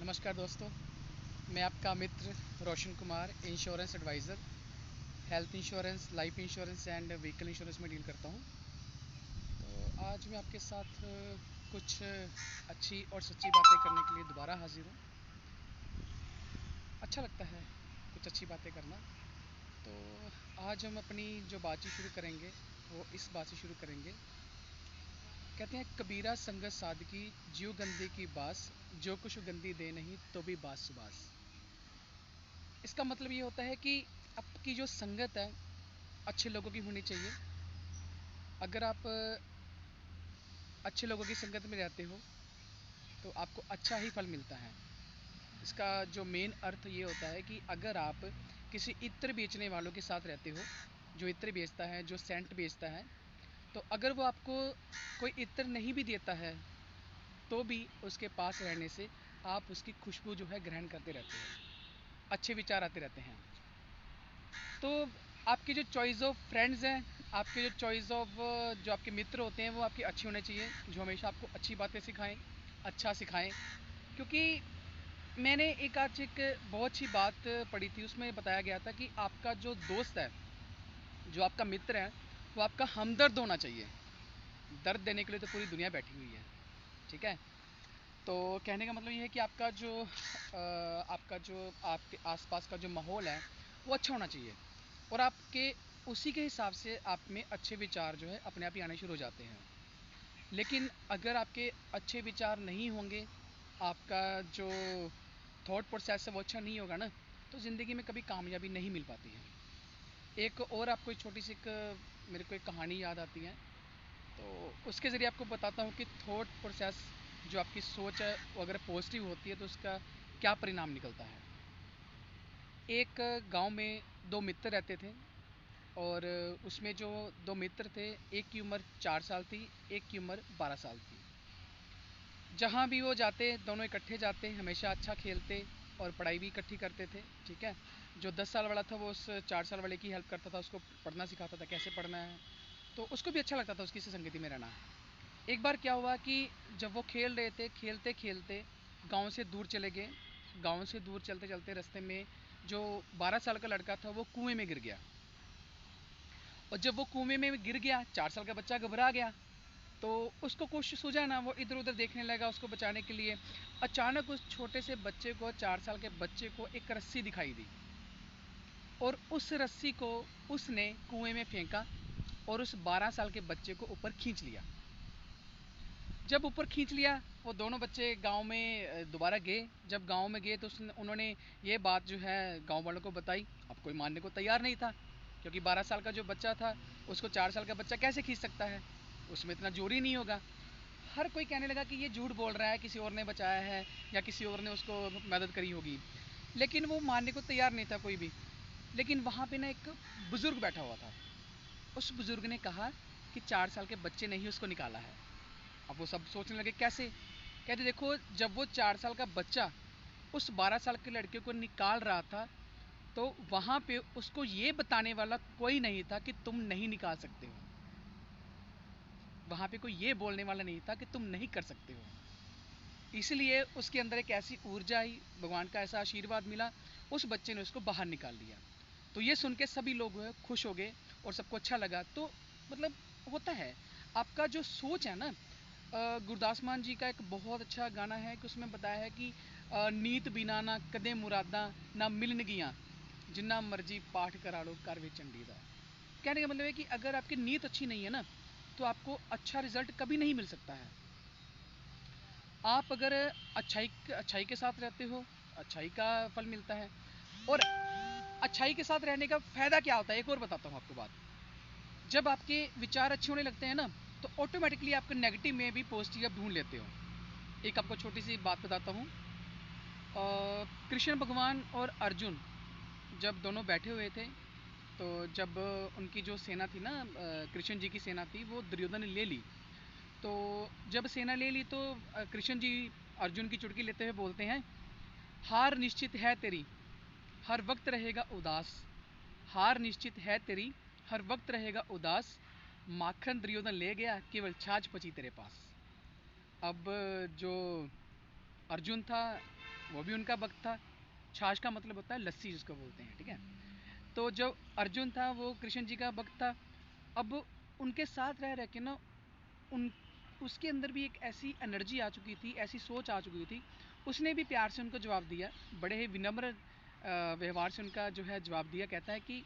नमस्कार दोस्तों, मैं आपका मित्र Roshan Kumar, insurance advisor, health insurance, life insurance and vehicle insurance में डील करता हूँ। तो आज मैं आपके साथ कुछ अच्छी और सच्ची बातें करने के लिए दोबारा हाजिर हूँ। अच्छा लगता है कुछ अच्छी बातें करना। तो आज हम अपनी जो बातचीत शुरू करेंगे वो इस बात से शुरू करेंगे। कहते हैं कबीरा संगत सादगी ज्यों गंदे की बास, जो कुछ गंदी दे नहीं तो भी बास सुबास। इसका मतलब ये होता है कि आपकी जो संगत है अच्छे लोगों की होनी चाहिए। अगर आप अच्छे लोगों की संगत में रहते हो तो आपको अच्छा ही फल मिलता है। इसका जो मेन अर्थ ये होता है कि अगर आप किसी इत्र बेचने वालों के साथ रहते हो, जो इत्र बेचता है, जो सेंट बेचता है, तो अगर वो आपको कोई इत्र नहीं भी देता है तो भी उसके पास रहने से आप उसकी खुशबू जो है ग्रहण करते रहते हो, अच्छे विचार आते रहते हैं। तो आपकी जो चॉइस ऑफ फ्रेंड्स हैं, आपके जो चॉइस ऑफ जो आपके मित्र होते हैं वो आपकी अच्छी होने चाहिए, जो हमेशा आपको अच्छी बातें सिखाएं, अच्छा सिखाएं। क्योंकि मैंने एक बहुत अच्छी बात पढ़ी थी, उसमें बताया गया था कि आपका जो दोस्त है, जो आपका मित्र है, वो आपका हमदर्द होना चाहिए। दर्द देने के लिए तो पूरी दुनिया बैठी हुई है, ठीक है। तो कहने का मतलब ये है कि आपका जो आपके आसपास का जो माहौल है वो अच्छा होना चाहिए, और आपके उसी के हिसाब से आप में अच्छे विचार जो है अपने आप ही आने शुरू हो जाते हैं। लेकिन अगर आपके अच्छे विचार नहीं होंगे, आपका जो थॉट प्रोसेस है वो अच्छा नहीं होगा ना, तो ज़िंदगी में कभी कामयाबी नहीं मिल पाती है। एक और आपको एक छोटी सी मेरे को एक कहानी याद आती है, तो उसके ज़रिए आपको बताता हूँ कि थॉट प्रोसेस, जो आपकी सोच है, वो अगर पॉजिटिव होती है तो उसका क्या परिणाम निकलता है। एक गांव में दो मित्र रहते थे, और उसमें जो दो मित्र थे, एक की उम्र 4 साल थी, एक की उम्र 12 साल थी। जहाँ भी वो जाते दोनों इकट्ठे जाते, हमेशा अच्छा खेलते और पढ़ाई भी इकट्ठी करते थे, ठीक है। जो 10 साल वाला था वो उस 4 साल वाले की हेल्प करता था, उसको पढ़ना सिखाता था, कैसे पढ़ना है। तो उसको भी अच्छा लगता था उसकी संगति में रहना। एक बार क्या हुआ कि जब वो खेल रहे थे, खेलते खेलते गांव से दूर चले गए। गांव से दूर चलते चलते रास्ते में जो 12 साल का लड़का था वो कुएं में गिर गया। और जब वो कुएं में गिर गया, 4 साल का बच्चा घबरा गया। तो उसको कुछ सूझा ना, वो इधर उधर देखने लगा उसको बचाने के लिए। अचानक उस छोटे से बच्चे को, 4 साल के बच्चे को, एक रस्सी दिखाई दी, और उस रस्सी को उसने कुएं में फेंका और उस 12 साल के बच्चे को ऊपर खींच लिया। जब ऊपर खींच लिया, वो दोनों बच्चे गांव में दोबारा गए। जब गांव में गए तो उन्होंने ये बात जो है गांव वालों को बताई। अब कोई मानने को तैयार नहीं था, क्योंकि 12 साल का जो बच्चा था उसको 4 साल का बच्चा कैसे खींच सकता है, उसमें इतना जोर ही नहीं होगा। हर कोई कहने लगा कि ये झूठ बोल रहा है, किसी और ने बचाया है या किसी और ने उसको मदद करी होगी। लेकिन वो मानने को तैयार नहीं था कोई भी। लेकिन वहाँ पे ना एक बुज़ुर्ग बैठा हुआ था। उस बुज़ुर्ग ने कहा कि 4 साल के बच्चे ने ही उसको निकाला है। अब वो सब सोचने लगे कैसे। कहते देखो, जब वो 4 साल का बच्चा उस 12 साल के लड़के को निकाल रहा था, तो वहाँ पे उसको ये बताने वाला कोई नहीं था कि तुम नहीं निकाल सकते हो। वहाँ पे कोई ये बोलने वाला नहीं था कि तुम नहीं कर सकते हो। इसलिए उसके अंदर एक ऐसी ऊर्जा आई, भगवान का ऐसा आशीर्वाद मिला, उस बच्चे ने उसको बाहर निकाल दिया। तो ये सुन के सभी लोग खुश हो गए और सबको अच्छा लगा। तो मतलब होता है, आपका जो सोच है ना, गुरदास मान जी का एक बहुत अच्छा गाना है कि उसमें बताया है कि नीत बिना ना कदे मुरादा ना मिलन गियाँ, जिन्ना मर्जी पाठ करा लो कर वे चंडी दा। कहने का मतलब है कि अगर आपकी नीयत अच्छी नहीं है ना, तो आपको अच्छा रिजल्ट कभी नहीं मिल सकता है। आप अगर अच्छाई अच्छाई के साथ रहते हो, अच्छाई का फल मिलता है। और अच्छाई के साथ रहने का फ़ायदा क्या होता है, एक और बताता हूँ आपको बात। जब आपके विचार अच्छे होने लगते हैं ना, तो ऑटोमेटिकली आपके नेगेटिव में भी पॉजिटिव आप ढूंढ लेते हो। एक आपको छोटी सी बात बताता हूँ। कृष्ण भगवान और अर्जुन जब दोनों बैठे हुए थे, तो जब उनकी जो सेना थी ना, कृष्ण जी की सेना थी, वो दुर्योधन ने ले ली। तो जब सेना ले ली तो कृष्ण जी अर्जुन की चुटकी लेते हुए बोलते हैं, हार निश्चित है तेरी, हर वक्त रहेगा उदास। हार निश्चित है तेरी, हर वक्त रहेगा उदास। माखन दुर्योधन ले गया, केवल छाछ बची तेरे पास। अब जो अर्जुन था वो भी उनका वक्त था। छाछ का मतलब होता है लस्सी जिसको बोलते हैं, ठीक है। तो जो अर्जुन था वो कृष्ण जी का वक्त था। अब उनके साथ रह रह के ना उन उसके अंदर भी एक ऐसी एनर्जी आ चुकी थी, ऐसी सोच आ चुकी थी। उसने भी प्यार से उनको जवाब दिया, बड़े ही विनम्र व्यवहार से उनका जो है जवाब दिया। कहता है कि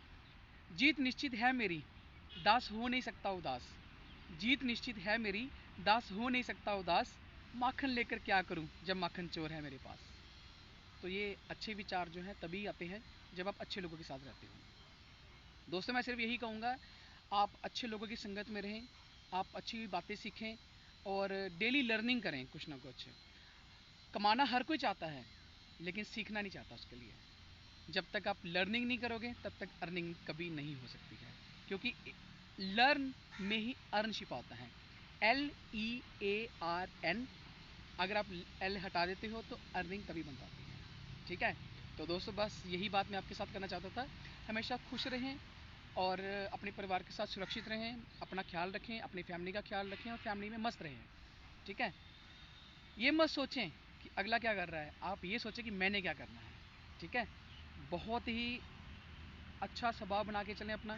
जीत निश्चित है मेरी, दास हो नहीं सकता उदास। जीत निश्चित है मेरी, दास हो नहीं सकता उदास। माखन लेकर क्या करूं जब माखन चोर है मेरे पास। तो ये अच्छे विचार जो हैं तभी आते हैं जब आप अच्छे लोगों के साथ रहते हो। दोस्तों मैं सिर्फ यही कहूँगा, आप अच्छे लोगों की संगत में रहें, आप अच्छी बातें सीखें और डेली लर्निंग करें कुछ ना कुछ। कमाना हर कोई चाहता है, लेकिन सीखना नहीं चाहता उसके लिए। जब तक आप लर्निंग नहीं करोगे तब तक अर्निंग कभी नहीं हो सकती है, क्योंकि लर्न में ही अर्न छिपा होता है। LEARN। अगर आप एल हटा देते हो तो अर्निंग तभी बन पाती है, ठीक है। तो दोस्तों बस यही बात मैं आपके साथ करना चाहता था। हमेशा खुश रहें और अपने परिवार के साथ सुरक्षित रहें, अपना ख्याल रखें, अपनी फैमिली का ख्याल रखें और फैमिली में मस्त रहें, ठीक है। ये मत सोचें कि अगला क्या कर रहा है, आप ये सोचें कि मैंने क्या करना है, ठीक है। बहुत ही अच्छा स्वभाव बना के चलें अपना।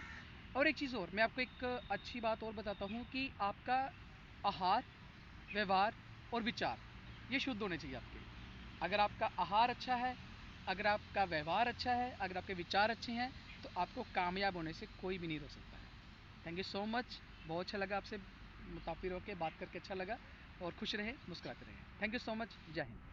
और एक चीज़ और मैं आपको एक अच्छी बात और बताता हूँ कि आपका आहार, व्यवहार और विचार ये शुद्ध होने चाहिए आपके। अगर आपका आहार अच्छा है, अगर आपका व्यवहार अच्छा है, अगर आपके विचार अच्छे हैं, तो आपको कामयाब होने से कोई भी नहीं रोक सकता है। Thank you so much. बहुत अच्छा लगा आपसे मुताफिर होकर बात करके, अच्छा लगा। और खुश रहे, मुस्कुराते रहे। Thank you so much. जय हिंद।